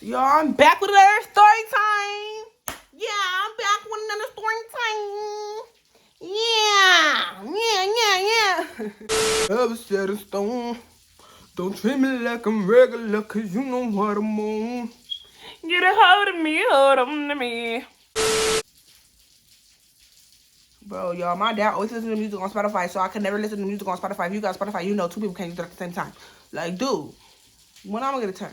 Y'all, I'm back with another story time. Yeah, I'm back with another story time. Yeah. Ever set in stone. Don't treat me like I'm regular, cause you know what I'm on. Get a hold of me, hold on to me. Bro, y'all, my dad always listens to music on Spotify, so I can never listen to music on Spotify. If you got Spotify, you know two people can't use it at the same time. Like, dude, when I'm gonna get a turn?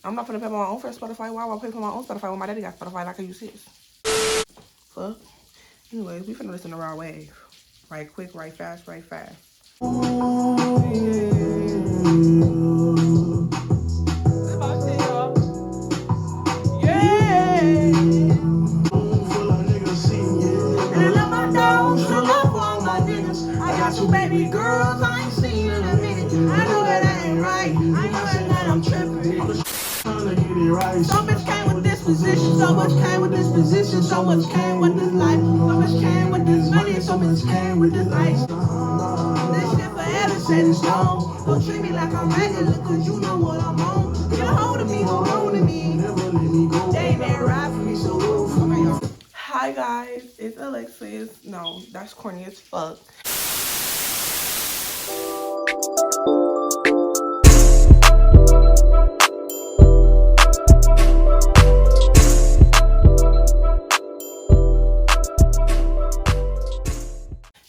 I'm not gonna pay for my own first Spotify. Why would I pay for my own Spotify when my daddy got Spotify? Like I use his. Fuck. Anyways, we finna listen to Raw Wave. Right quick, right fast, right fast. Baby girls, I ain't seen in a minute. I know that ain't right. I know that I'm tripping. So much came with this position, so much came with this position, so much came with this life, so much came with this money, so much came with this ice. This shit forever set in stone. Don't treat me like I'm regular, cause you know what I'm on. Get a hold of me, hold on to me. They ain't never ride for me, so hi guys, it's Alexis. No, that's corny as fuck.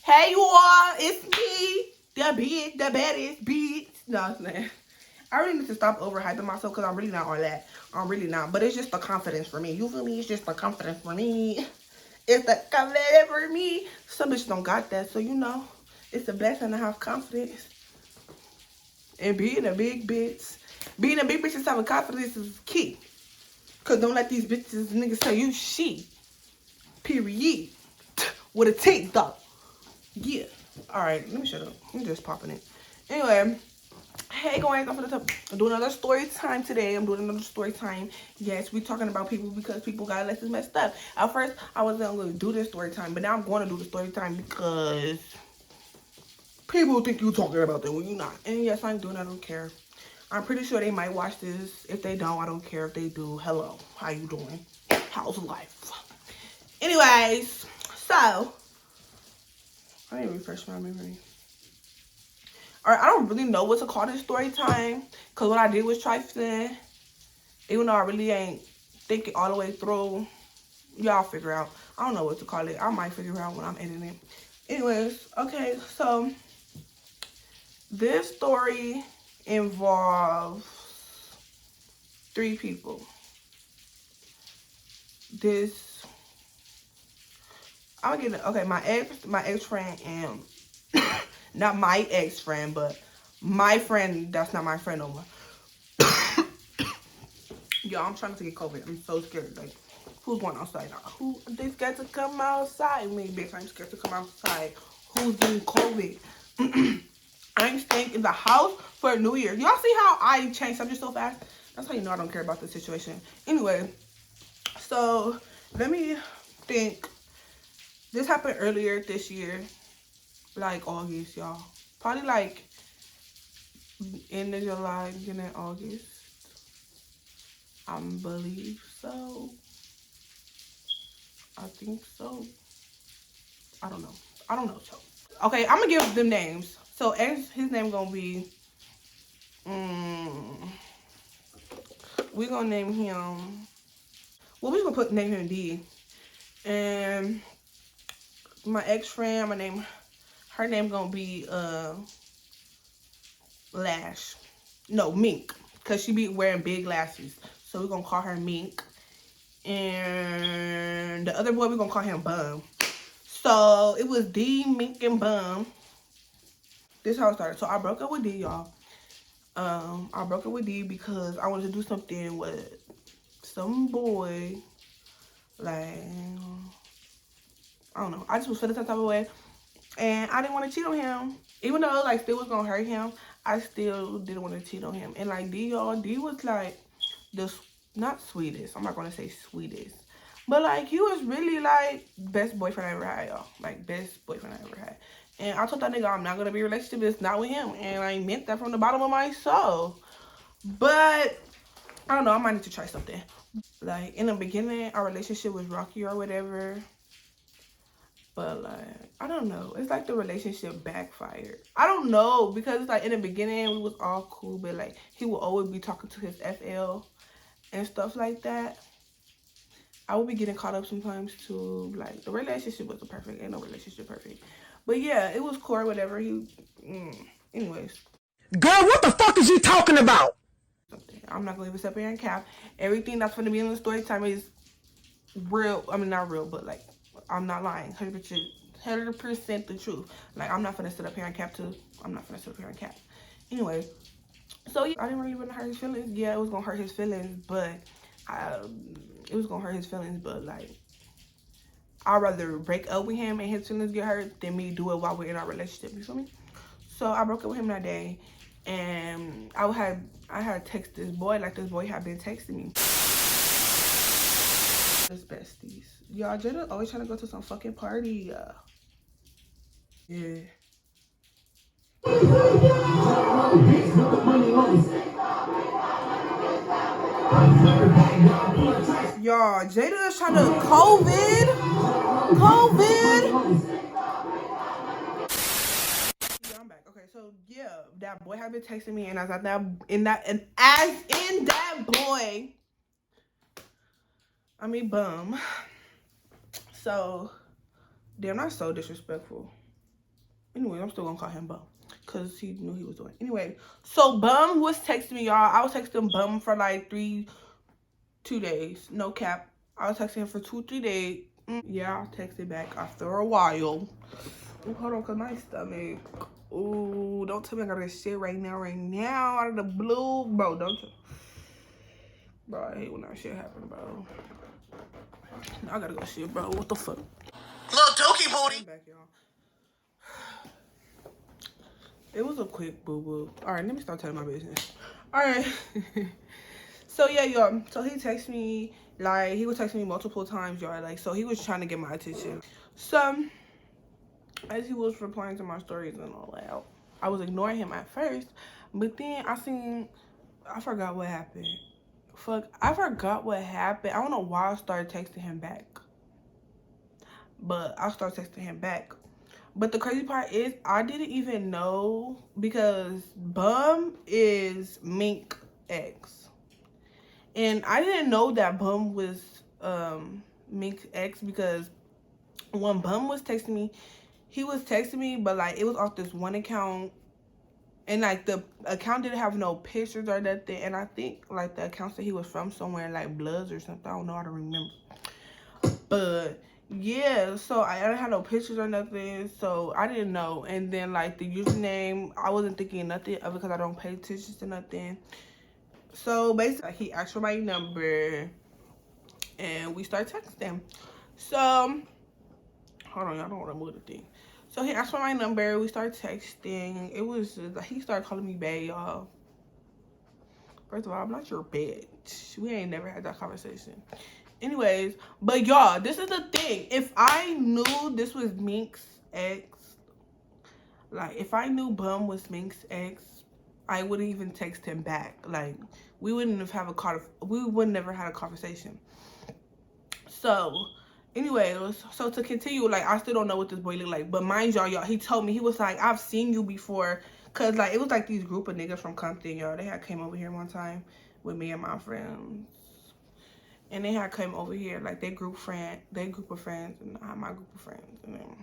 Hey you all, it's me, the baddest bitch. No, I'm saying. I really need to stop overhyping myself because I'm really not on that. I'm really not. But it's just the confidence for me. You feel me? It's just the confidence for me. It's the confidence for me. Some bitches don't got that. So, you know, it's a blessing to have confidence. And being a big bitch. Being a big bitch and having confidence is key. Because don't let these bitches niggas tell you shit. Period. With a T, though. Yeah. Alright, let me shut up. I'm just popping it. Anyway. Hey guys, I'm doing another story time today. I'm doing another story time. Yes, we're talking about people because people got lessons messed up. At first, I wasn't going to do this story time, but now I'm going to do the story time because people think you're talking about them when you're not. And yes, I'm doing it. I don't care. I'm pretty sure they might watch this. If they don't, I don't care. If they do, hello. How you doing? How's life? Anyways, so I need to refresh my memory. Alright, I don't really know what to call this story time. Because what I did was trifling. Even though I really ain't thinking all the way through. Y'all figure out. I don't know what to call it. I might figure out when I'm editing it. Anyways, okay. So, this story involves 3 people. I'm gonna get okay, my ex friend and not my ex friend, but my friend that's not my friend no more. Yo, I'm trying to get COVID. I'm so scared. Like, who's going outside now? Who they scared to come outside? Me, bitch, I'm scared to come outside. Who's getting COVID? I'm staying in the house for New Year. Y'all see how I changed subject so fast? That's how you know I don't care about the situation. Anyway, so let me think. This happened earlier this year, like August, y'all. Probably like end of July, beginning of August. I believe so. I think so. I don't know. I don't know. So, okay, I'm gonna give them names. So, his name gonna be. We gonna name him. Well, we gonna name him D. And my ex friend, her name gonna be Lash. No, Mink, cause she be wearing big glasses. So we're gonna call her Mink. And the other boy, we're gonna call him Bum. So it was D, Mink, and Bum. This is how it started. So I broke up with D, y'all. I broke up with D because I wanted to do something with some boy. Like, I don't know. I just was feeling some type of way. And I didn't want to cheat on him. Even though, like, still was gonna hurt him, I still didn't want to cheat on him. And, like, D, y'all, D was, like, not sweetest. I'm not gonna say sweetest. But, like, he was really, like, best boyfriend I ever had, y'all. Like, best boyfriend I ever had. And I told that nigga I'm not gonna be in a relationship. It's not with him. And I meant that from the bottom of my soul. But I don't know, I might need to try something. Like, in the beginning, our relationship was rocky or whatever. But, like, I don't know. It's like the relationship backfired. I don't know. Because, it's like, in the beginning, we was all cool. But, like, he would always be talking to his FL and stuff like that. I would be getting caught up sometimes, too. Like, the relationship wasn't perfect. Ain't no relationship perfect. But, yeah, it was cool or whatever. Anyways. Girl, what the fuck is you talking about? I'm not going to even sit here and cap. Everything that's going to be in the story time is real. I mean, not real, but like, I'm not lying. 100% the truth. Like, I'm not gonna sit up here and cap too. I'm not gonna sit up here and cap. Anyway, so yeah, I didn't really want to hurt his feelings. Yeah, it was gonna hurt his feelings, but like, I'd rather break up with him and his feelings get hurt than me do it while we're in our relationship. You feel me? So I broke up with him that day, and I had texted this boy. Like, this boy had been texting me. His besties. Y'all, Jada always trying to go to some fucking party. Yeah. Y'all, Jada is trying to COVID. Yeah, I'm back. Okay, so yeah, that boy had been texting me, and I was like, bum. So, damn, that's so disrespectful. Anyway, I'm still gonna call him bum because he knew he was doing. Anyway, so bum was texting me, y'all. I was texting bum for like 2 days. No cap. I was texting him for 2-3 days. Yeah, I texted back after a while. Ooh, hold on, cause my stomach. Ooh, don't tell me I got this shit right now, out of the blue, bro. Don't. Bro, I hate when that shit happen, bro. I gotta go shit, bro. What the fuck? Little dookie booty. I'm back, y'all. It was a quick boo boo. All right, let me start telling my business. All right. So yeah, y'all. So he texted me, like, he was texting me multiple times, y'all. Like, so he was trying to get my attention. So as he was replying to my stories and all that, I was ignoring him at first, but then I forgot what happened. I forgot what happened. I don't know why I started texting him back, but I started texting him back. But the crazy part is, I didn't even know, because Bum is Mink X. And I didn't know that Bum was Mink X, because when Bum was texting me, he was texting me, but like, it was off this one account. And like, the account didn't have no pictures or nothing. And I think like the account that he was from somewhere like Bloods or something. I don't know how to remember. But yeah, so I didn't have no pictures or nothing, so I didn't know. And then like the username, I wasn't thinking nothing of it because I don't pay attention to nothing. So basically, he asked for my number, and we started texting. So hold on, y'all don't want to move the thing. So he asked for my number. We started texting. It was just, like, he started calling me bae, y'all. First of all, I'm not your bitch. We ain't never had that conversation. Anyways, but y'all, this is the thing. If I knew this was Mink's ex, like, if I knew Bum was Mink's ex, I wouldn't even text him back. Like, we wouldn't have we would never had a conversation. So, anyways, so to continue, like, I still don't know what this boy look like. But mind y'all, he told me, he was like, I've seen you before. Cause like, it was like these group of niggas from Compton, y'all. They had came over here one time with me and my friends. And they had come over here, like, they group of friends, and I had my group of friends. And then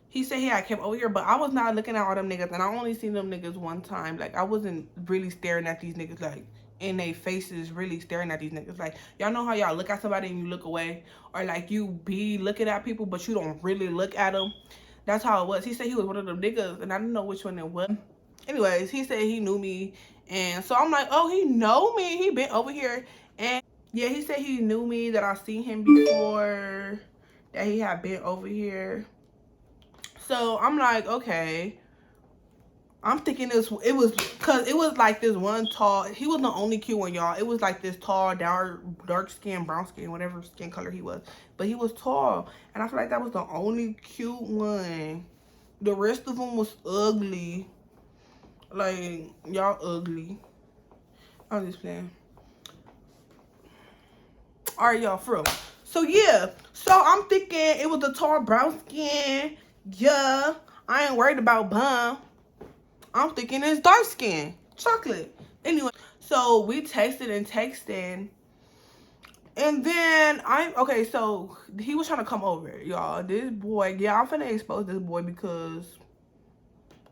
he said he had came over here, but I was not looking at all them niggas, and I only seen them niggas one time. Like, I wasn't really staring at these niggas, like, in their faces, really staring at these niggas. Like, y'all know how y'all look at somebody and you look away? Or, like, you be looking at people, but you don't really look at them. That's how it was. He said he was one of them niggas, and I didn't know which one it was. Anyways, he said he knew me, and so I'm like, oh, he know me? He been over here. And yeah, he said he knew me, that I seen him before, that he had been over here. So I'm like, okay. I'm thinking it was because it was like this one tall, he was the only cute one, y'all. It was like this tall, dark skin, brown skin, whatever skin color he was. But he was tall, and I feel like that was the only cute one. The rest of them was ugly. Like, y'all ugly. I'm just playing. All right, y'all, for real. So yeah, so I'm thinking it was the tall brown skin. Yeah, I ain't worried about bum. I'm thinking it's dark skin, chocolate. Anyway, so we texted and texted. And then okay, so he was trying to come over, y'all. This boy, yeah, I'm finna expose this boy because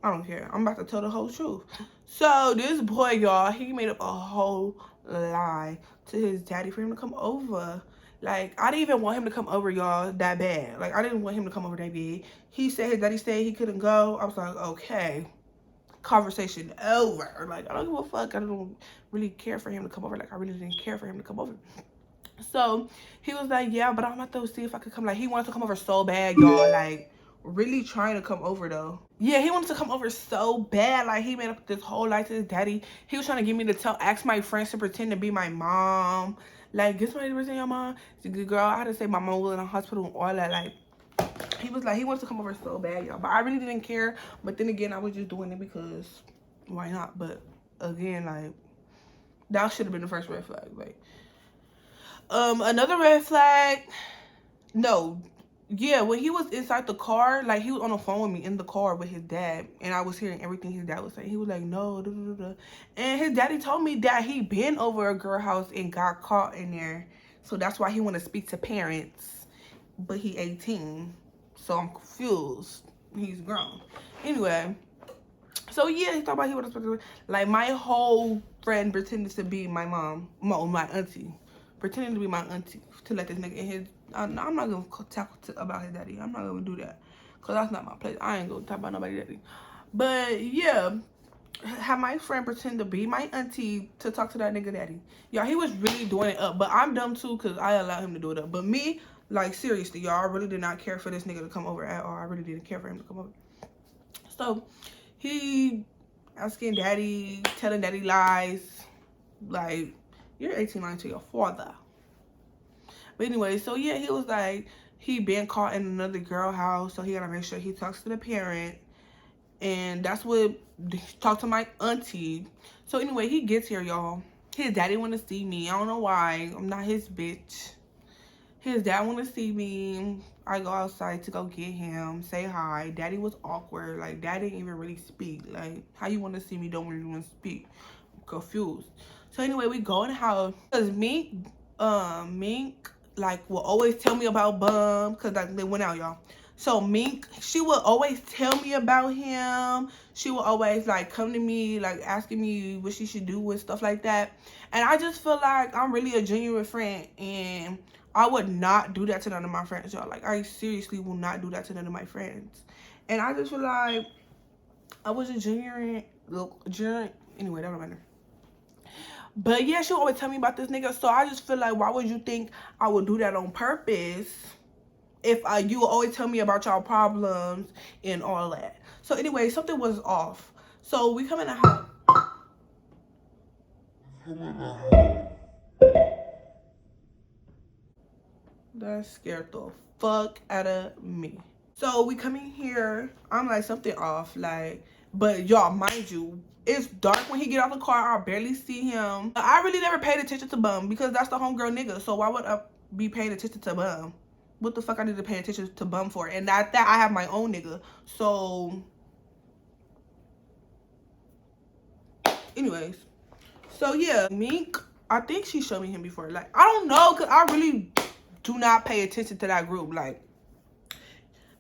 I don't care. I'm about to tell the whole truth. So this boy, y'all, he made up a whole lie to his daddy for him to come over. Like, I didn't even want him to come over, y'all, that bad. Like, I didn't want him to come over that bad. He said his daddy said he couldn't go. I was like, okay, conversation over. Like, I don't give a fuck. I don't really care for him to come over. Like, I really didn't care for him to come over. So he was like, yeah, but I'm about to see if I could come. Like, he wanted to come over so bad, y'all. Like, really trying to come over, though. Yeah, he wanted to come over so bad. Like, he made up this whole lie to his daddy. He was trying to get me to ask my friends to pretend to be my mom. Like, get somebody to pretend your mom. Girl, I had to say my mom was in the hospital and all that. Like, he was like, he wants to come over so bad, y'all. But I really didn't care. But then again, I was just doing it because why not? But again, like, that should have been the first red flag. Like, another red flag, no, yeah, when he was inside the car, like, he was on the phone with me in the car with his dad, and I was hearing everything his dad was saying. He was like, no, da, da, da. And his daddy told me that he been over a girl house and got caught in there, so that's why he want to speak to parents, but he 18, so I'm confused. He's grown. Anyway, so yeah, he thought about he would have, like, my whole friend pretended to be my mom, my auntie, pretending to be my auntie to let this nigga in his. I'm not gonna talk about his daddy. I'm not gonna do that, cause that's not my place. I ain't gonna talk about nobody's daddy. But yeah, have my friend pretend to be my auntie to talk to that nigga daddy. Y'all, he was really doing it up, but I'm dumb too, cause I allowed him to do it up. But me, like, seriously, y'all, I really did not care for this nigga to come over at all. I really didn't care for him to come over. So he asking daddy, telling daddy lies, like, you're 18 lying to your father. But anyway, so yeah, he was like, he been caught in another girl house, so he gotta make sure he talks to the parent. And that's what, talk to my auntie. So anyway, he gets here, y'all. His daddy wanna see me. I don't know why. I'm not his bitch. His dad wanna see me. I go outside to go get him, say hi. Daddy was awkward. Like, dad didn't even really speak. Like, how you wanna see me, don't really wanna speak? I'm confused. So anyway, we go in the house. Cause Mink, like, will always tell me about Bum, cause like, they went out, y'all. So Mink, she will always tell me about him. She will always, like, come to me, like, asking me what she should do and stuff like that. And I just feel like I'm really a genuine friend, and I would not do that to none of my friends, y'all. Like, I seriously will not do that to none of my friends. And I just feel like I was a genuine, anyway, that don't matter. But yeah, she always tell me about this nigga. So I just feel like, why would you think I would do that on purpose if you would always tell me about y'all problems and all that? So anyway, something was off. So we come in the house. That scared the fuck out of me. So we come in here. I'm like, something off. Like, but y'all, mind you, it's dark when he get out the car. I barely see him. I really never paid attention to Bum because that's the homegirl nigga. So why would I be paying attention to Bum? What the fuck I need to pay attention to Bum for? And that I have my own nigga. So anyways, so yeah, Mink, I think she showed me him before. Like, I don't know, cause I really do not pay attention to that group. Like,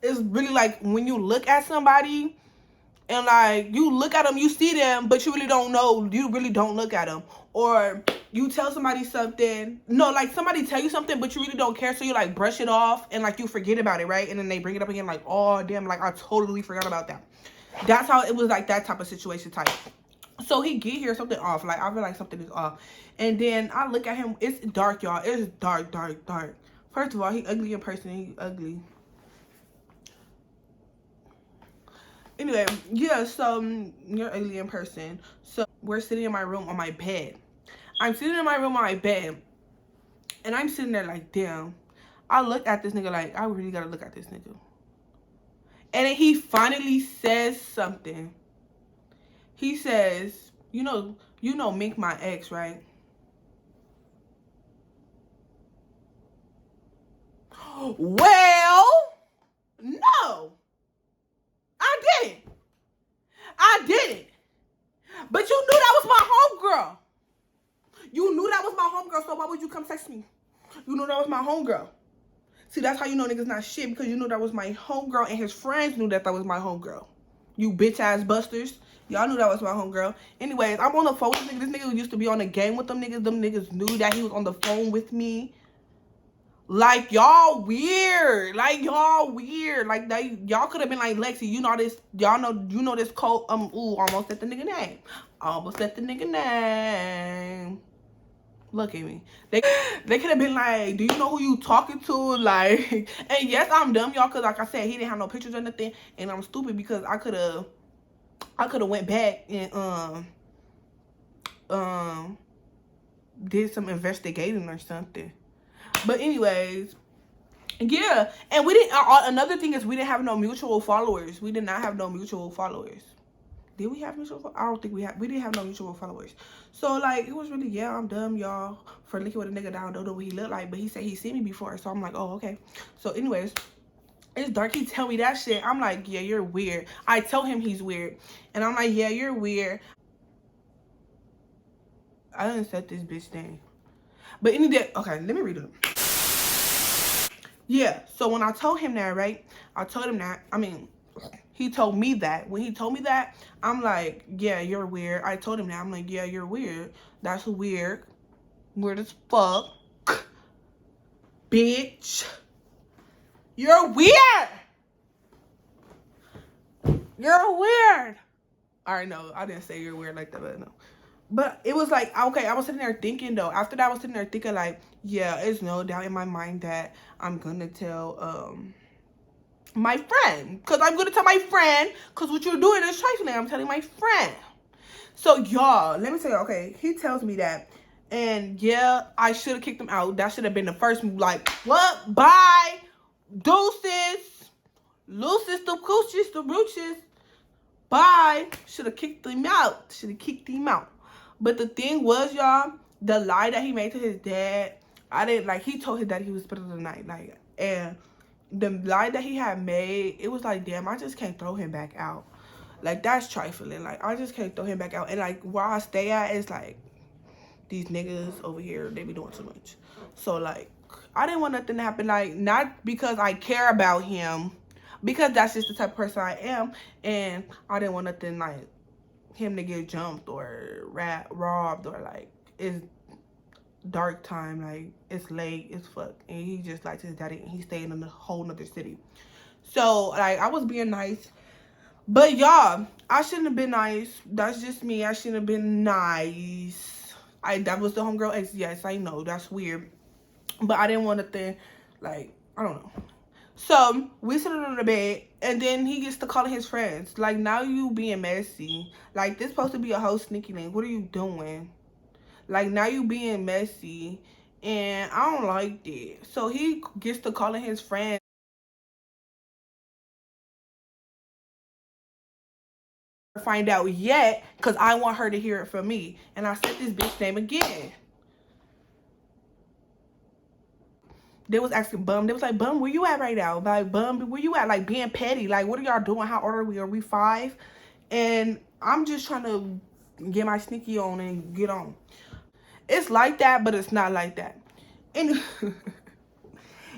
it's really like when you look at somebody and, like, you look at them, you see them, but you really don't know, you really don't look at them. Or you tell somebody something, no, like, somebody tell you something, but you really don't care, so you, like, brush it off and, like, you forget about it, right? And then they bring it up again, like, oh, damn, like, I totally forgot about that. That's how it was, like, that type of situation type. So he get here, something off. Like, I feel like something is off. And then I look at him, it's dark, y'all. It's dark, dark, dark. First of all, he ugly in person. He ugly. Anyway, yeah, so you're ugly in person. So we're sitting in my room on my bed. I'm sitting in my room on my bed, and I'm sitting there like, damn. I look at this nigga like, I really gotta look at this nigga. And then he finally says something. He says, you know Mink, my ex, right? Well, no. I didn't. I didn't. But you knew that was my homegirl. You knew that was my homegirl, so why would you come text me? You knew that was my homegirl. See, that's how you know niggas not shit, because you knew that was my homegirl and his friends knew that was my homegirl. You bitch ass busters. Y'all knew that was my homegirl. Anyways, I'm on the phone with this nigga. This nigga used to be on the game with them niggas. Them niggas knew that he was on the phone with me. Like, y'all weird. Like, y'all weird. Like, y'all could have been like, Lexi, you know this. Y'all know, you know this code. Ooh, almost said the nigga name. Almost said the nigga name. Look at me. They could have been like, do you know who you talking to? Like, and yes, I'm dumb, y'all, because like I said, he didn't have no pictures or nothing. And I'm stupid because I could have went back and did some investigating or something. But anyways, yeah. And we didn't, another thing is we didn't have no mutual followers. We did not have no mutual followers. Did we have mutual followers? I don't think we didn't have no mutual followers. So like, it was really, yeah, I'm dumb, y'all, for looking with a nigga down, don't know what he looked like, but he said he seen me before. So I'm like, oh, okay. So anyways, it's dark. He tell me that shit. I'm like, yeah, you're weird. I tell him he's weird. And I'm like, yeah, you're weird. I didn't set this bitch name. But any day, okay, let me read it. Yeah, so when I told him that, right? I told him that, he told me that. When he told me that, I'm like, yeah, you're weird. I told him that. I'm like, yeah, you're weird. That's weird. Weird as fuck. Bitch. You're weird. You're weird. Alright, no, I didn't say you're weird like that, but no. But it was like, okay, I was sitting there thinking though. After that, I was sitting there thinking like, yeah, it's no doubt in my mind that I'm gonna tell my friend. Because I'm gonna tell my friend, because what you're doing is trifling. I'm telling my friend. So y'all, let me tell you, okay, he tells me that. And yeah, I should have kicked him out. That should have been the first move. Like, what? Bye. Deuces. Looses, the coochies, the brooches. Bye. Should have kicked him out. Should have kicked him out. But the thing was, y'all, the lie that he made to his dad, I didn't, like, he told his dad he was spending the night. Like, and the lie that he had made, it was like, damn, I just can't throw him back out. Like, that's trifling. Like, I just can't throw him back out. And, like, where I stay at is, like, these niggas over here, they be doing too much. So, like, I didn't want nothing to happen. Like, not because I care about him, because that's just the type of person I am. And I didn't want nothing, like, him to get jumped or robbed or, like, it's dark time. Like, it's late, it's fuck. And he just likes his daddy and he's staying in a whole nother city. So, like, I was being nice. But y'all, I shouldn't have been nice. That's just me. I shouldn't have been nice. That was the homegirl ex. Yes, I know. That's weird. But I didn't want to think, like, I don't know. So, we sit on the bed, and then he gets to calling his friends. Like, now you being messy. Like, this supposed to be a whole sneaky link. What are you doing? Like, now you being messy. And I don't like that. So, he gets to calling his friends. Find out yet, because I want her to hear it from me. And I said this bitch name again. They was asking Bum. They was like, Bum, where you at right now? Like, Bum, where you at? Like, being petty. Like, what are y'all doing? How old are we? Are we 5? And I'm just trying to get my sneaky on and get on. It's like that, but it's not like that. And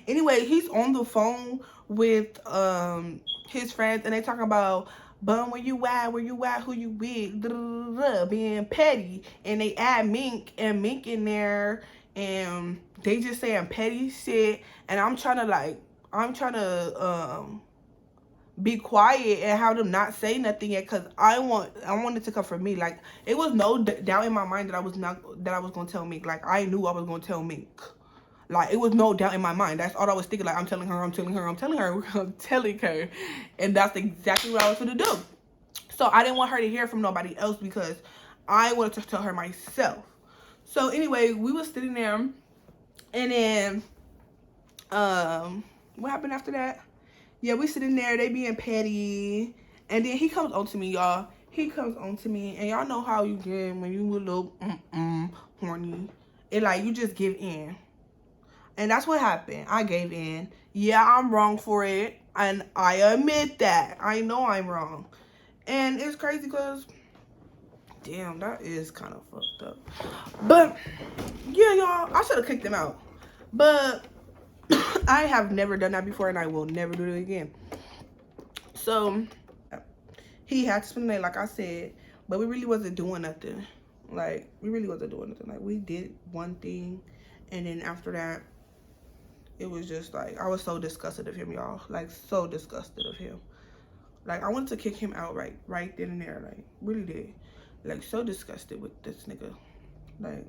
anyway, he's on the phone with his friends, and they talking about, Bum, where you at? Where you at? Who you with? Being petty. And they add Mink, and Mink in there, and they just saying petty shit. And I'm trying to be quiet and have them not say nothing yet, because I wanted to come from me. Like, it was no doubt in my mind that I was gonna tell Mink. Like, I knew I was gonna tell Mink. Like, it was no doubt in my mind. That's all I was thinking. Like, I'm telling her, I'm telling her, I'm telling her, I'm telling her. And that's exactly what I was going to do. So, I didn't want her to hear from nobody else because I wanted to tell her myself. So, anyway, we was sitting there. And then, what happened after that? Yeah, we sitting there. They being petty. And then he comes on to me, y'all. He comes on to me. And y'all know how you get when you a little horny. And, like, you just give in. And that's what happened. I gave in. Yeah, I'm wrong for it. And I admit that. I know I'm wrong. And it's crazy because, damn, that is kind of fucked up. But, yeah, y'all, I should have kicked him out. But I have never done that before, and I will never do it again. So, he had to spend the night, like I said, but we really wasn't doing nothing. Like, we really wasn't doing nothing. Like, we did one thing, and then after that, it was just like, I was so disgusted of him, y'all. Like, so disgusted of him. Like, I wanted to kick him out right then and there. Like, really did. Like, so disgusted with this nigga. Like,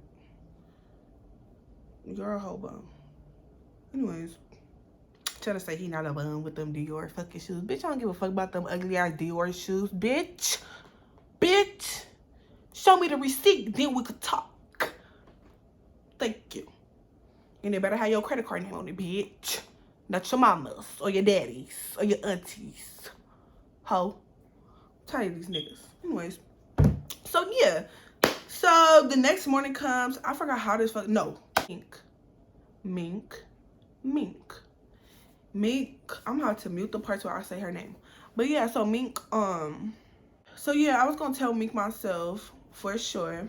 you're a whole bum. Anyways, trying to say he not a bum with them Dior fucking shoes. Bitch, I don't give a fuck about them ugly ass Dior shoes, bitch. Bitch. Show me the receipt, then we could talk. Thank you. And they better have your credit card name on it, bitch. Not your mama's or your daddy's or your aunties. Ho. I'm tired of these niggas. Anyways. So, yeah. So, the next morning comes. I forgot how this fuck. No. Mink. I'm going to mute the parts where I say her name. But, yeah. So, Mink. So, yeah. I was going to tell Mink myself for sure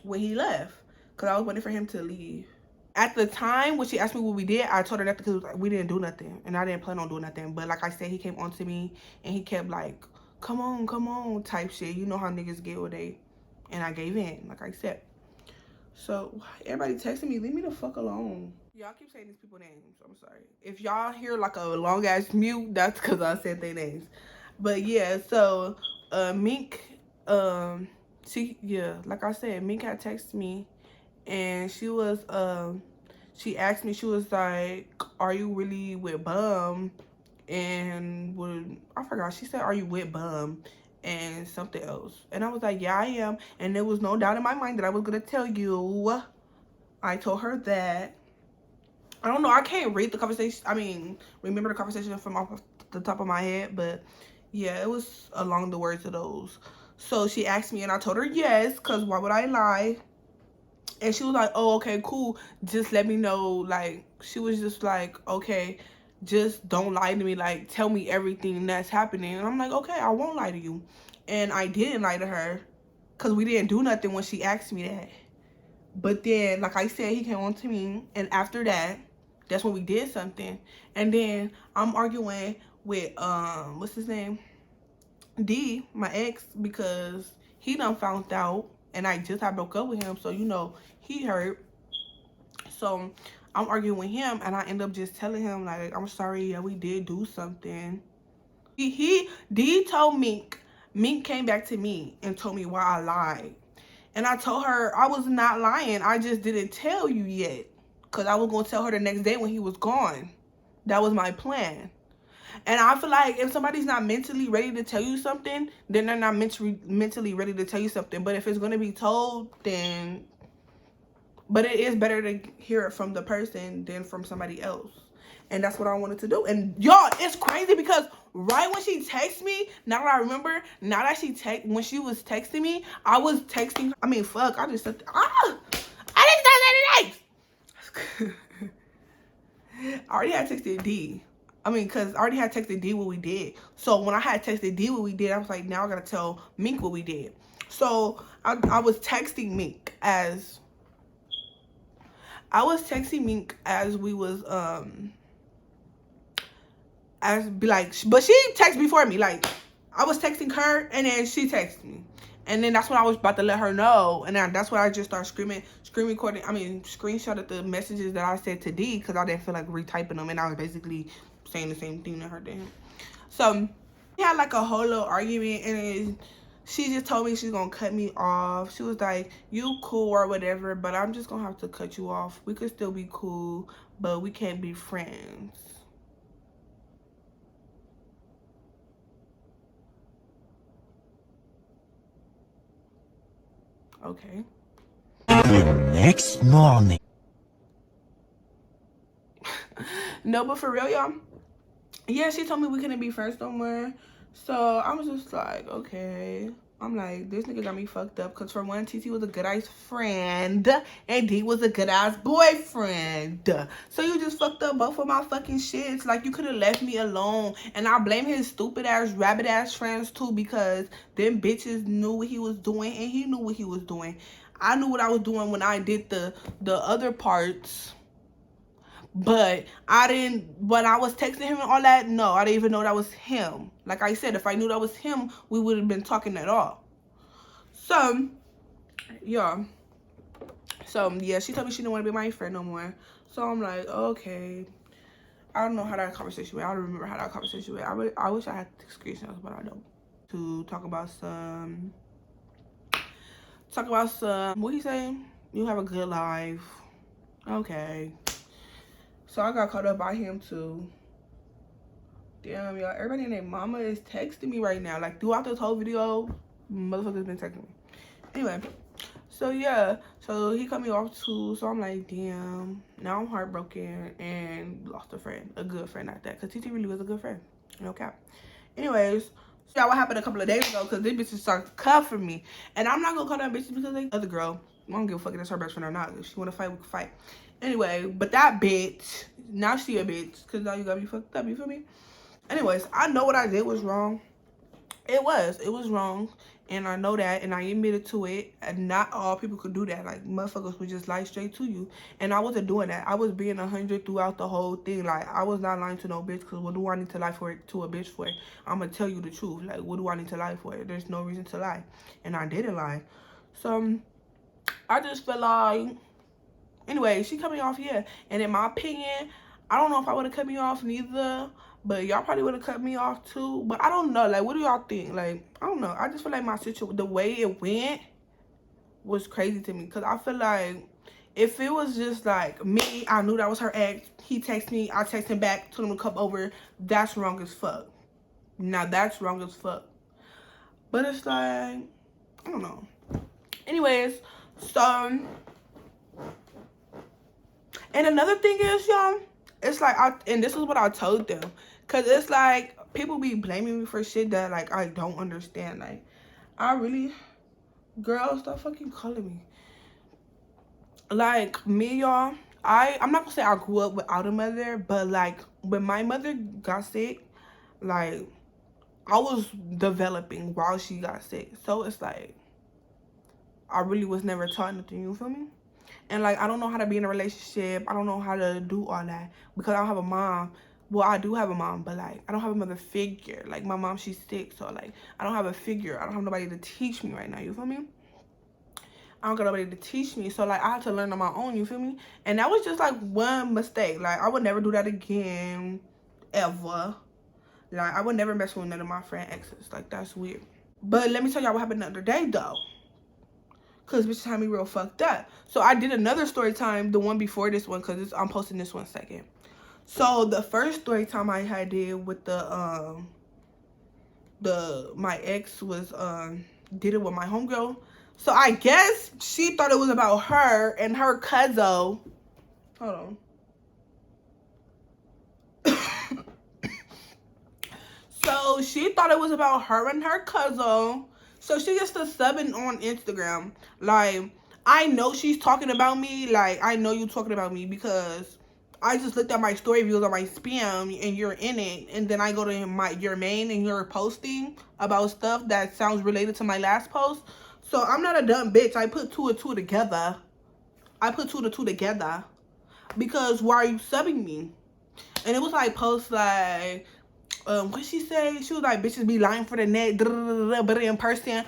when he left. Because I was waiting for him to leave. At the time, when she asked me what we did, I told her that because we didn't do nothing. And I didn't plan on doing nothing. But like I said, he came on to me. And he kept like, come on, type shit. You know how niggas get with they. And I gave in, like I said. So, everybody texting me, leave me the fuck alone. Y'all keep saying these people's names. I'm sorry. If y'all hear like a long-ass mute, that's because I said their names. But yeah, so, Mink, like I said, Mink had texted me. And she was, she asked me, she was like, are you really with Bum? And I forgot, she said, are you with Bum? And something else. And I was like, yeah, I am. And there was no doubt in my mind that I was going to tell you. I told her that. I don't know, I can't read the conversation. I mean, remember the conversation from off the top of my head. But yeah, it was along the words of those. So she asked me and I told her yes, because why would I lie? And she was like, oh, okay, cool. Just let me know. Like, she was just like, okay, just don't lie to me. Like, tell me everything that's happening. And I'm like, okay, I won't lie to you. And I didn't lie to her because we didn't do nothing when she asked me that. But then, like I said, he came on to me. And after that, that's when we did something. And then I'm arguing with, what's his name? D, my ex, because he done found out. And I just had broke up with him. So, you know, he hurt. So, I'm arguing with him. And I end up just telling him, like, I'm sorry. Yeah, we did do something. D told Mink. Mink came back to me and told me why I lied. And I told her I was not lying. I just didn't tell you yet. Because I was going to tell her the next day when he was gone. That was my plan. And I feel like if somebody's not mentally ready to tell you something, then they're not mentally ready to tell you something. But if it's going to be told, then... But it is better to hear it from the person than from somebody else. And that's what I wanted to do. And y'all, it's crazy because right when she texted me, now that I remember, when she was texting me, I was texting, I mean, fuck, I just said, I didn't say that. I already had texted D. I mean, because I already had texted D what we did. So when I had texted D what we did, I was like, now I gotta tell Mink what we did. So I was texting Mink as we was but she texted before me. Like, I was texting her and then she texted me. And then that's when I was about to let her know. And then that's when I just started screenshotted the messages that I said to D because I didn't feel like retyping them. And I was basically saying the same thing to her to him. So we had like a whole little argument and she just told me she's gonna cut me off. She was like, you cool or whatever, but I'm just gonna have to cut you off. We could still be cool, but we can't be friends. Okay. The next morning. No, but for real, y'all. Yeah, she told me we couldn't be friends no more. So I was just like, okay. I'm like, this nigga got me fucked up. Because for one, TT was a good-ass friend. And D was a good-ass boyfriend. So you just fucked up both of my fucking shits. Like, you could have left me alone. And I blame his stupid-ass, rabbit-ass friends, too. Because them bitches knew what he was doing. And he knew what he was doing. I knew what I was doing when I did the other parts. But I didn't, when I was texting him and all that, no, I didn't even know that was him. Like I said, if I knew that was him, we would have been talking at all. So, yeah. So, yeah, she told me she didn't want to be my friend no more. So, I'm like, okay. I don't know how that conversation went. I don't remember how that conversation went. I wish I had screenshots, but I don't. To talk about some, what he say? You have a good life. Okay. So I got caught up by him too. Damn, y'all. Everybody named Mama is texting me right now. Like, throughout this whole video, motherfuckers been texting me. Anyway, so yeah. So he cut me off too. So I'm like, damn. Now I'm heartbroken and lost a friend. A good friend at that. Because TT really was a good friend. No cap. Anyways, so yeah, what happened a couple of days ago? Because these bitches started cuffing me. And I'm not going to call that bitch because they other girl. I don't give a fuck if that's her best friend or not. If she want to fight, we can fight. Anyway, but that bitch, now she a bitch. Because now you got me fucked up. You feel me? Anyways, I know what I did was wrong. It was wrong. And I know that. And I admitted to it. And not all people could do that. Like, motherfuckers would just lie straight to you. And I wasn't doing that. I was being 100 throughout the whole thing. Like, I was not lying to no bitch. Because what do I need to lie for it to a bitch for? I'm going to tell you the truth. Like, what do I need to lie for? There's no reason to lie. And I didn't lie. So, I just feel like... Anyway, she cut me off, yeah. And in my opinion, I don't know if I would have cut me off neither. But y'all probably would have cut me off too. But I don't know. Like, what do y'all think? Like, I don't know. I just feel like my situation, the way it went was crazy to me. Because I feel like if it was just like me, I knew that was her ex. He texted me. I texted him back, told him to come over. That's wrong as fuck. Now, that's wrong as fuck. But it's like, I don't know. Anyways, so... And another thing is, y'all, it's like, and this is what I told them. Because it's like, people be blaming me for shit that, like, I don't understand. Like, I really, girl, stop fucking calling me. Like, me, y'all, I'm not going to say I grew up without a mother. But, like, when my mother got sick, like, I was developing while she got sick. So, it's like, I really was never taught nothing, you feel me? And, like, I don't know how to be in a relationship. I don't know how to do all that. Because I don't have a mom. Well, I do have a mom. But, like, I don't have a mother figure. Like, my mom, she's sick. So, like, I don't have a figure. I don't have nobody to teach me right now. You feel me? I don't got nobody to teach me. So, like, I have to learn on my own. You feel me? And that was just, like, one mistake. Like, I would never do that again. Ever. Like, I would never mess with none of my friend exes. Like, that's weird. But let me tell y'all what happened the other day, though. Because bitches had me real fucked up. So I did another story time, the one before this one, because I'm posting this one second. So the first story time I had did with my ex was did it with my homegirl. So I guess she thought it was about her and her cousin. Hold on. So she thought it was about her and her cousin. So she just subbing on Instagram. Like, I know she's talking about me. Like, I know you talking about me because I just looked at my story views on my spam and you're in it. And then I go to your main and you're posting about stuff that sounds related to my last post. So I'm not a dumb bitch. I put 2 and 2 together. Because why are you subbing me? And it was like posts like... what she say? She was like, bitches be lying for the net, but in person.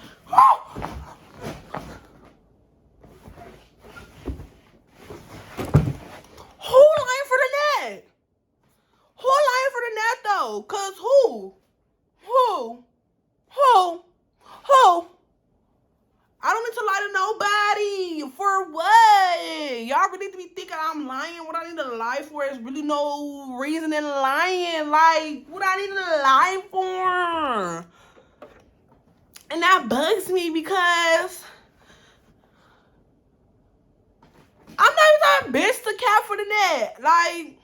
Who lying for the net? Who lying for the net though? Cause who? I don't need to lie to nobody. For what? Y'all really need to be thinking I'm lying. What I need to lie for is really no reason in lying. Like, what I need to lie for? And that bugs me because I'm not even that bitch to cap for the net. Like,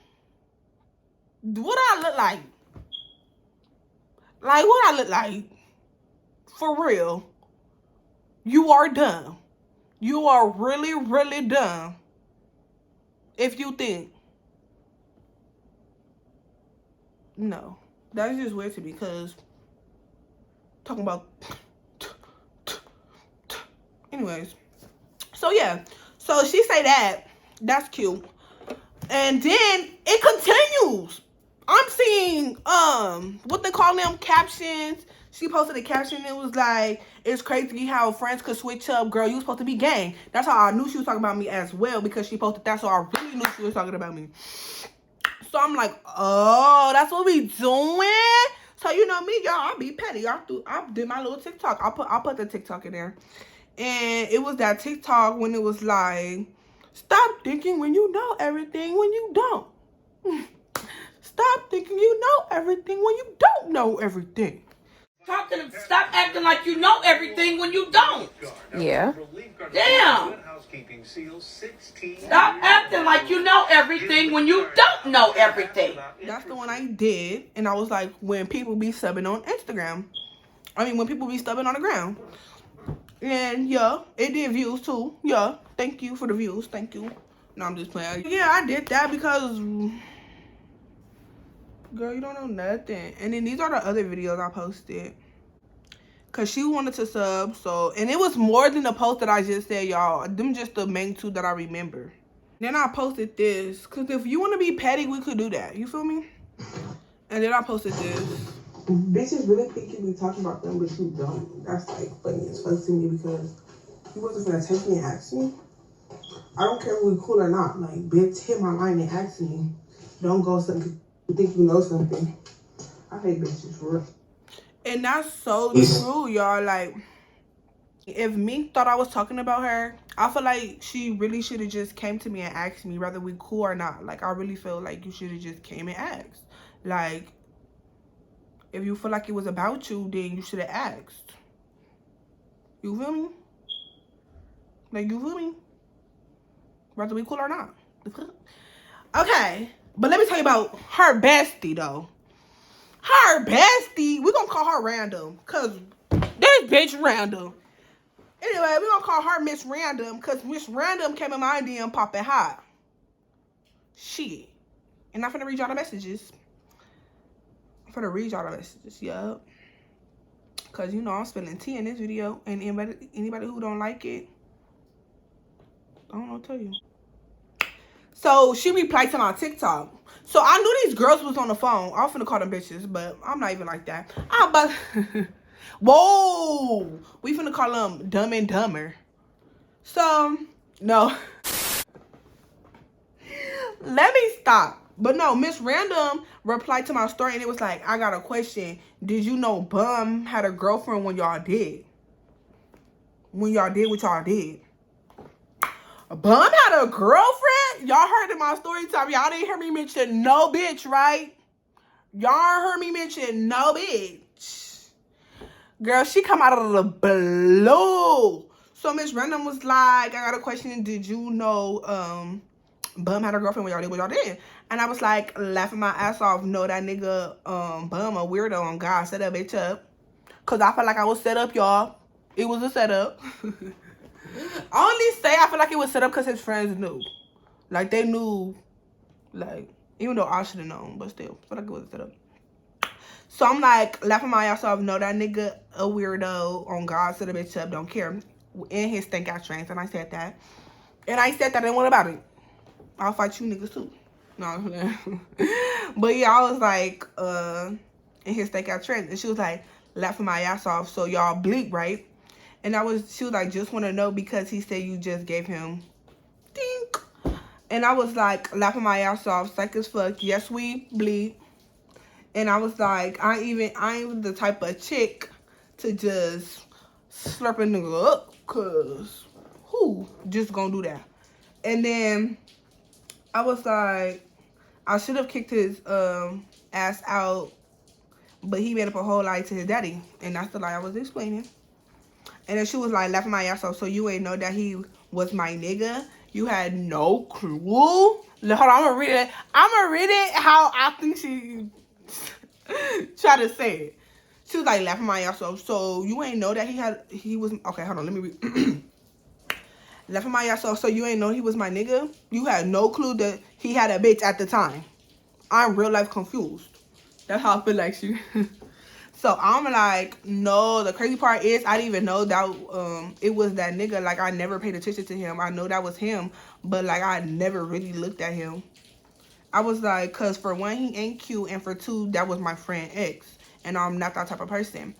what I look like? Like, what I look like? For real. You are dumb. You are really, really dumb. If you think. No. That's just weird to me because talking about. Anyways. So yeah. So she say that. That's cute. And then it continues. I'm seeing what they call them, captions. She posted a caption. It was like, it's crazy how friends could switch up. Girl, you was supposed to be gang. That's how I knew she was talking about me as well, because she posted that. So I really knew she was talking about me. So I'm like, oh, that's what we doing. So you know me, y'all, I'll be petty. I did my little TikTok. I'll put the TikTok in there. And it was that TikTok when it was like, stop thinking when you know everything when you don't. Stop thinking you know everything when you don't know everything. Stop acting like you know everything when you don't. Yeah. Damn. Stop acting like you know everything when you don't know everything. That's the one I did. And I was like, when people be subbing on Instagram. When people be subbing on the ground. And yeah, it did views too. Yeah, thank you for the views. Thank you. No, I'm just playing. Yeah, I did that because, girl, you don't know nothing. And then these are the other videos I posted. Because she wanted to sub. So, and it was more than the post that I just said, y'all. Them just the main two that I remember. Then I posted this. Because if you want to be petty, we could do that. You feel me? And then I posted this. Bitches really think you be talking about them, but you don't. That's like funny as fuck to me, because you wasn't gonna text me and ask me. I don't care if we cool or not. Like, bitch, hit my line and ask me. Don't go something you think you know something. I hate bitches for real. And that's so true, y'all. Like, if Mink thought I was talking about her, I feel like she really should have just came to me and asked me whether we cool or not. Like, I really feel like you should have just came and asked. Like, if you feel like it was about you, then you should have asked. You feel me? Like, you feel me? Whether we cool or not. Okay. But let me tell you about her bestie, though. Her bestie, we're gonna call her Random. Because this bitch Random. Anyway, we're gonna call her Miss Random. Because Miss Random came in my DM popping hot. Shit. And I'm finna read y'all the messages. I'm finna read y'all the messages, yup. Cause you know I'm spilling tea in this video, and anybody who don't like it, I don't know what to tell you. So she replied to my TikTok. So I knew these girls was on the phone. I was finna call them bitches, but I'm not even like that. Whoa, we finna call them Dumb and Dumber. So no, let me stop. But no, Miss Random replied to my story, and it was like, I got a question. Did you know Bum had a girlfriend when y'all did? When y'all did what y'all did? Bum had a girlfriend? Y'all heard in my story time. Y'all didn't hear me mention no bitch, right? Y'all heard me mention no bitch. Girl, she come out of the blue. So Miss Random was like, I got a question. Did you know Bum had a girlfriend when y'all did what y'all did? And I was like, laughing my ass off. No, that nigga Bum a weirdo on God. Set that bitch up. Cause I felt like I was set up, y'all. It was a setup. I only say I feel like it was set up because his friends knew. Like, they knew. Like, even though I should have known. But still, I feel like it was a setup. So I'm like, laughing my ass off. No, that nigga a weirdo on God. Set a bitch up. Don't care. In his stink ass trans. And I said that. And I said that. And what about it? I'll fight you niggas too. No, but yeah, I was like, in his stink ass trans. And she was like, laughing my ass off. So y'all bleep, right? And she was like, just want to know because he said you just gave him dink. And I was like, laughing my ass off, psych as fuck. Yes, we bleed. And I was like, I ain't the type of chick to just slurp a nigga up, cause who just gonna do that? And then I was like, I should have kicked his ass out, but he made up a whole lie to his daddy, and that's the lie I was explaining. And then she was like, laughing my ass off. So you ain't know that he was my nigga? You had no clue? Hold on, I'm gonna read it. I'm gonna read it how I think she tried to say it. She was like laughing my ass off. So you ain't know that he was, okay, hold on, let me read. Laughing my ass off, so you ain't know he was my nigga? You had no clue that he had a bitch at the time. I'm real life confused. That's how I feel like she. So I'm like, no, the crazy part is I didn't even know that it was that nigga. Like, I never paid attention to him. I know that was him, but like I never really looked at him. I was like, cause for one, he ain't cute, and for two, that was my friend X, and I'm not that type of person.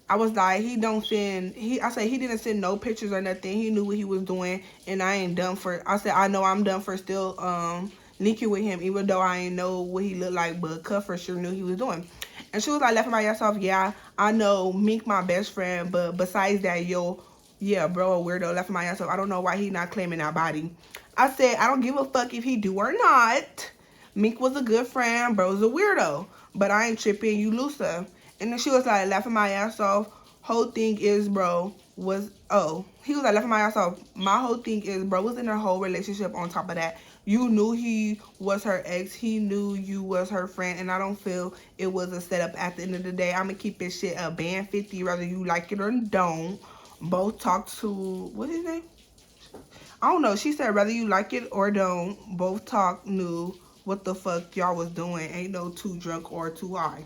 I was like, I said he didn't send no pictures or nothing. He knew what he was doing, and I ain't done for, I said, I know I'm done for still linking with him, even though I ain't know what he looked like, but Cuff for sure knew he was doing. And she was like, laughing my ass off, yeah, I know Mink my best friend, but besides that, yeah, bro, a weirdo, laughing my ass off. I don't know why he not claiming that body. I said, I don't give a fuck if he do or not. Mink was a good friend, bro's a weirdo, but I ain't tripping, you looser. And then she was like, laughing my ass off. Whole thing is, bro, was, oh, he was like, laughing my ass off. My whole thing is, bro was in a whole relationship on top of that. You knew he was her ex. He knew you was her friend. And I don't feel it was a setup at the end of the day. I'm going to keep this shit a band 50, whether you like it or don't. Both talk to, what's his name? I don't know. She said, whether you like it or don't, both talk knew what the fuck y'all was doing. Ain't no too drunk or too high.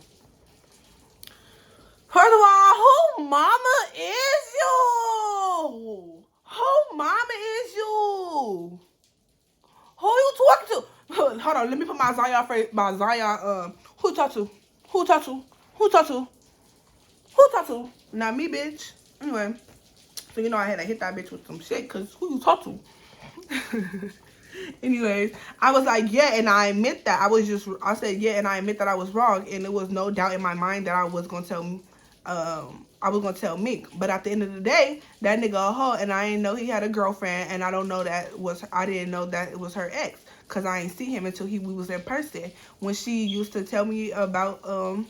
First of all, who mama is you? Who mama is you? Who you talking to? Hold on, let me put my Zion face. My Zion. Who talk to? Who talk to? Who talk to? Who talk to? Not me, bitch. Anyway, so you know I had to hit that bitch with some shit, cause who you talk to? Anyways, I was like, yeah, and I admit that I said, yeah, and I admit that I was wrong, and there was no doubt in my mind that I was gonna tell Mink. But at the end of the day, that nigga a hoe, and I didn't know he had a girlfriend, and I didn't know that it was her ex, cause I ain't see him until we was in person. When she used to tell me about I'm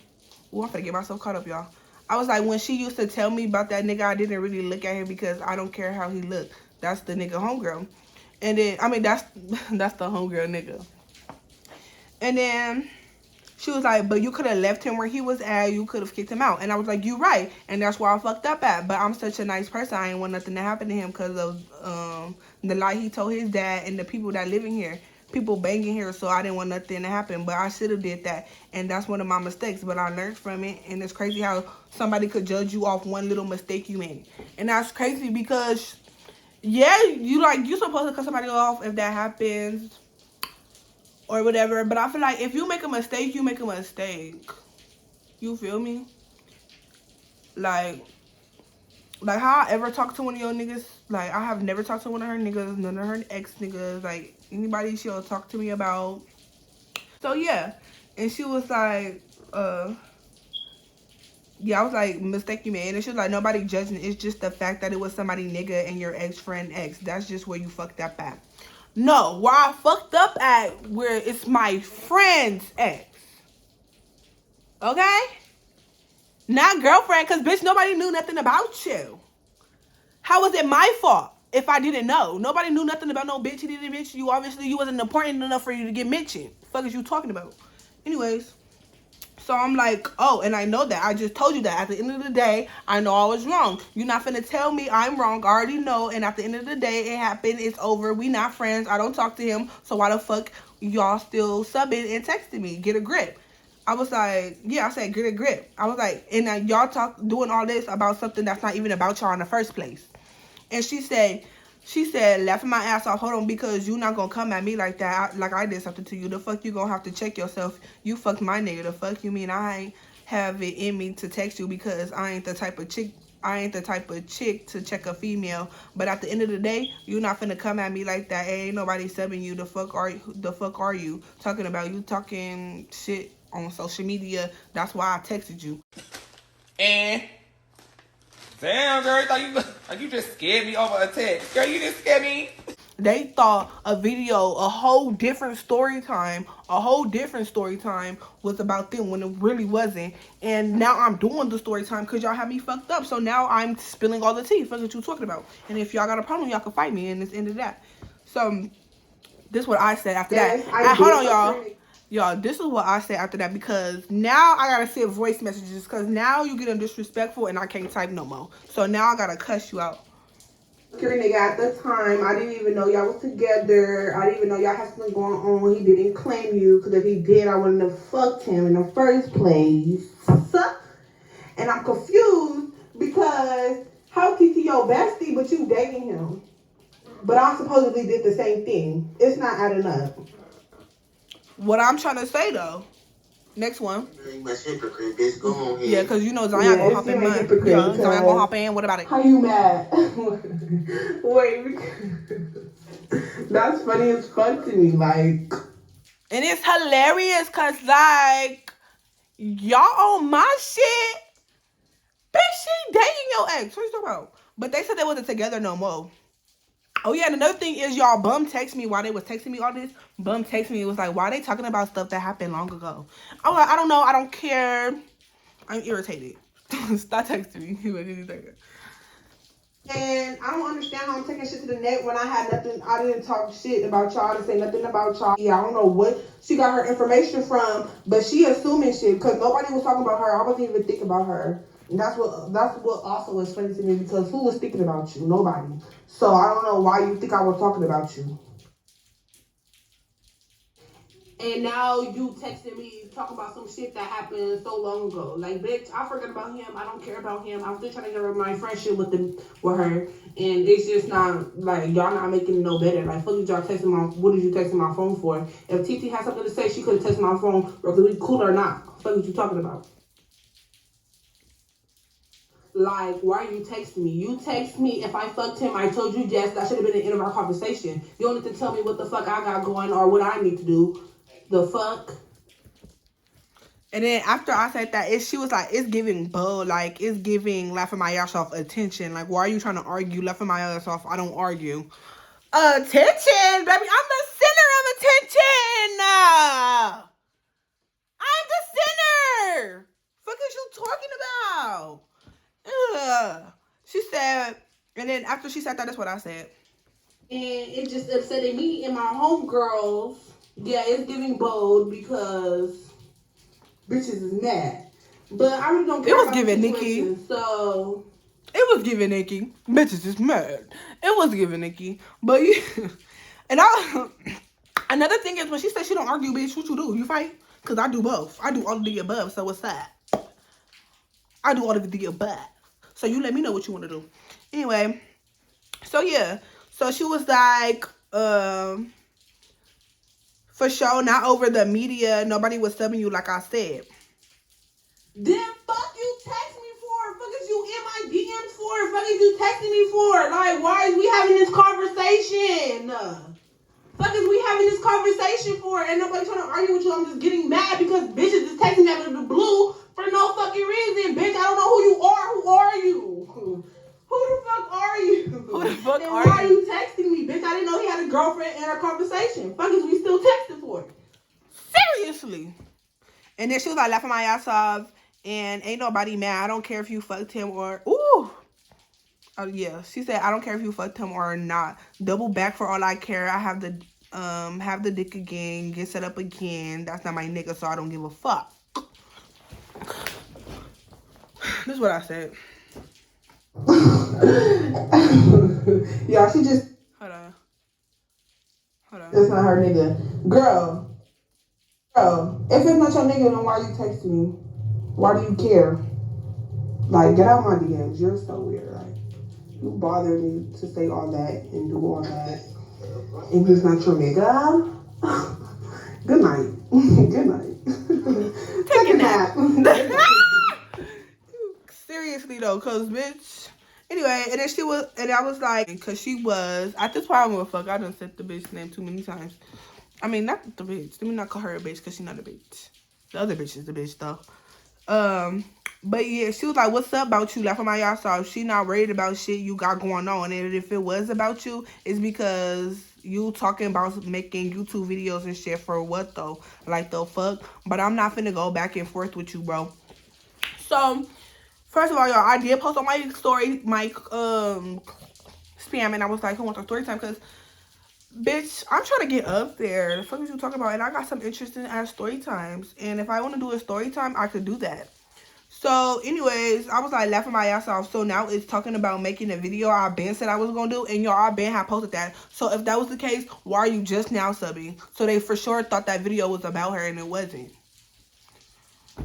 gonna get myself caught up, y'all. I was like, when she used to tell me about that nigga, I didn't really look at him because I don't care how he looked. That's the nigga homegirl. And then, I mean, that's the homegirl nigga. And then she was like, but you could have left him where he was at. You could have kicked him out. And I was like, you right. And that's where I fucked up at. But I'm such a nice person. I ain't want nothing to happen to him because of the lie he told his dad and the people that live in here. People banging here, so I didn't want nothing to happen. But I should have did that. And that's one of my mistakes. But I learned from it. And it's crazy how somebody could judge you off one little mistake you made. And that's crazy because, yeah, you supposed to cut somebody off if that happens or whatever. But I feel like if you make a mistake, you make a mistake. You feel me? Like how I ever talk to one of your niggas, like I have never talked to one of her niggas, none of her ex niggas, like anybody she'll talk to me about. So yeah. And she was like, yeah, I was like, mistake you made. And she was like, nobody judging. It's just the fact that it was somebody nigga and your ex-friend ex. That's just where you fucked up at. No, where I fucked up at, where it's my friend's ex. Okay? Not girlfriend, because bitch, nobody knew nothing about you. How was it my fault if I didn't know? Nobody knew nothing about no bitch. He didn't mention you. Obviously, you wasn't important enough for you to get mentioned. The fuck is you talking about? Anyways. So I'm like, oh, and I know that. I just told you that. At the end of the day, I know I was wrong. You're not finna tell me I'm wrong. I already know. And at the end of the day, it happened. It's over. We not friends. I don't talk to him. So why the fuck y'all still subbing and texting me? Get a grip. I was like, yeah, I said, get a grip. I was like, and y'all doing all this about something that's not even about y'all in the first place. And she said, laughing my ass off, hold on, because you not gonna come at me like that, like I did something to you. The fuck you gonna have to check yourself. You fucked my nigga. The fuck you mean I ain't have it in me to text you because I ain't the type of chick to check a female. But at the end of the day, you not finna come at me like that. Ain't nobody subbing you. The fuck are you talking about? You talking shit on social media. That's why I texted you. And damn, girl, you just scared me over a text. Girl, you just scared me. They thought a whole different story time was about them when it really wasn't. And now I'm doing the story time because y'all have me fucked up. So now I'm spilling all the tea. Fuck what you talking about. And if y'all got a problem, y'all can fight me, and it's the end of that. So this is what I said after that. Hold on, y'all. Y'all, this is what I say after that, because now I gotta send voice messages, because now you getting disrespectful and I can't type no more. So now I gotta cuss you out. Your nigga at the time, I didn't even know y'all was together. I didn't even know y'all had something going on. He didn't claim you, because if he did, I wouldn't have fucked him in the first place. And I'm confused because how TT your bestie, but you dating him? But I supposedly did the same thing. It's not adding up. What I'm trying to say though. Next one. Very much hypocrite, bitch. Go on here. Yeah, because you know Zion gonna hop in mine. Yeah, Zion gonna hop in. What about it? How you mad? Wait. That's funny as fuck to me. Like, And it's hilarious because, like, y'all on my shit. Bitch, she dating your ex. What you talking about? But they said they wasn't together no more. Oh, yeah, and another thing is y'all bum text me while they was texting me all this. Bum text me. It was like, why are they talking about stuff that happened long ago? I was like, I don't know. I don't care. I'm irritated. Stop texting me. And I don't understand how I'm taking shit to the net when I had nothing. I didn't talk shit about y'all. I didn't say nothing about y'all. Yeah, I don't know what she got her information from, but she assuming shit because nobody was talking about her. I wasn't even thinking about her. And that's what also was funny to me, because who was thinking about you? Nobody. So I don't know why you think I was talking about you. And now you texting me talking about some shit that happened so long ago. Like, bitch, I forgot about him. I don't care about him. I'm still trying to get rid of my friendship with her. And it's just not, like, y'all not making it no better. Like, fuck did y'all texting what did you texting my phone for? If TT had something to say, she could have texted my phone, whether we cool or not. Fuck what you talking about? Like, why are you texting me? You text me if I fucked him. I told you yes. That should have been the end of our conversation. You don't need to tell me what the fuck I got going or what I need to do. The fuck? And then after I said that, she was like, it's giving bull. Like, it's giving laughing my ass off attention. Like, why are you trying to argue? Laughing my ass off. I don't argue. Attention, baby. I'm the center of attention. I'm the center. Fuck is you talking about? She said, and then after she said that, that's what I said. And it just upsetting me and my homegirls. Yeah, it's giving bold because bitches is mad. But I really don't care. It was giving Nikki. So it was giving Nikki. Bitches is mad. It was giving Nikki. But yeah. And another thing is when she said she don't argue, bitch, what you do? You fight? Because I do both. I do all of the above. So what's that? I do all of the above. So you let me know what you want to do. Anyway. So yeah. So she was like, for sure, not over the media. Nobody was subbing you, like I said. Then fuck you text me for? Fuck is you in my DMs for? Fuck is you texting me for? Like, why is we having this conversation? Fuck is we having this conversation for? And nobody trying to argue with you. I'm just getting mad because bitches is texting me out of the blue for no fucking reason. Bitch, I don't know who you are. Who are you? Who the fuck are you? Who the fuck and why are you texting me, bitch? I didn't know he had a girlfriend in our conversation. Fuck is we still texting for? Seriously. And then she was like laughing my ass off. And ain't nobody mad. I don't care if you fucked him or... Ooh. Oh, yeah. She said, I don't care if you fucked him or not. Double back for all I care. I have the dick again. Get set up again. That's not my nigga, so I don't give a fuck. This is what I said. Y'all, she just... Hold on. That's not her nigga. Girl, if it's not your nigga, then why are you texting me? Why do you care? Like, get out my DMs. You're so weird. Like, you bother me to say all that and do all that. And he's not your nigga. Good night. Good night. Take a nap. Seriously though, cause bitch. Anyway, and then I was like, cause she was at this point I don't give a fuck. I done said the bitch name too many times. I mean, not the bitch. Let me not call her a bitch, cause she's not a bitch. The other bitch is the bitch though. But yeah, she was like, what's up about you? Laughing my ass off. She not worried about shit you got going on. And if it was about you, it's because you talking about making YouTube videos and shit for what though? Like the fuck? But I'm not finna go back and forth with you, bro. So, first of all, y'all, I did post on my story, my spam, and I was like, who wants a story time? Because Bitch, I'm trying to get up there. The fuck is you talking about? And I got some interesting ass story times. And if I want to do a story time, I could do that. So, anyways, I was like laughing my ass off. So now it's talking about making a video I been said I was gonna do, and y'all, I been had posted that. So if that was the case, why are you just now subbing? So they for sure thought that video was about her, and it wasn't.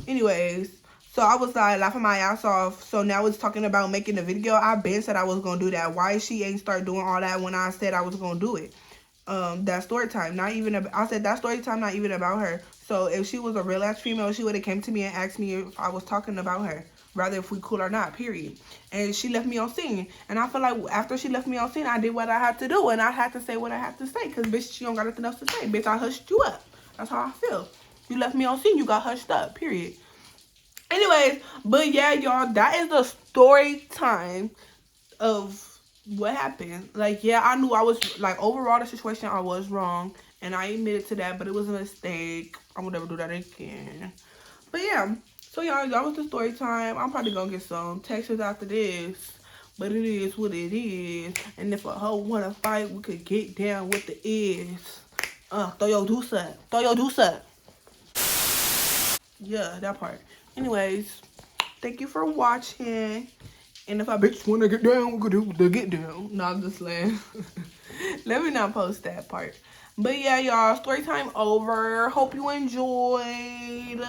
Anyways, so I was like laughing my ass off. So now it's talking about making a video. I been said I was gonna do that. Why she ain't start doing all that when I said I was gonna do it? That story time, not even about, I said that story time not even about her. So if she was a real ass female, she would have came to me and asked me if I was talking about her, rather if we cool or not, period. And she left me on scene, and I feel like after she left me on scene, I did what I had to do, and I had to say what I had to say, because bitch, she don't got nothing else to say. Bitch, I hushed you up. That's how I feel. You left me on scene, you got hushed up, period. Anyways, but yeah, y'all, that is the story time of what happened. Like, yeah, I knew I was, like, overall the situation, I was wrong, and I admitted to that, but it was a mistake. I would never do that again. But yeah, so y'all, that was the story time. I'm probably gonna get some texts after this, but it is what it is. And if a hoe wanna fight, we could get down with the is. Throw your deuce up. Throw your deuce up. Yeah, that part. Anyways, thank you for watching. And if I bitch want to get down, we could do the get down. No, I'm just playing. Let me not post that part. But yeah, y'all, story time over. Hope you enjoyed.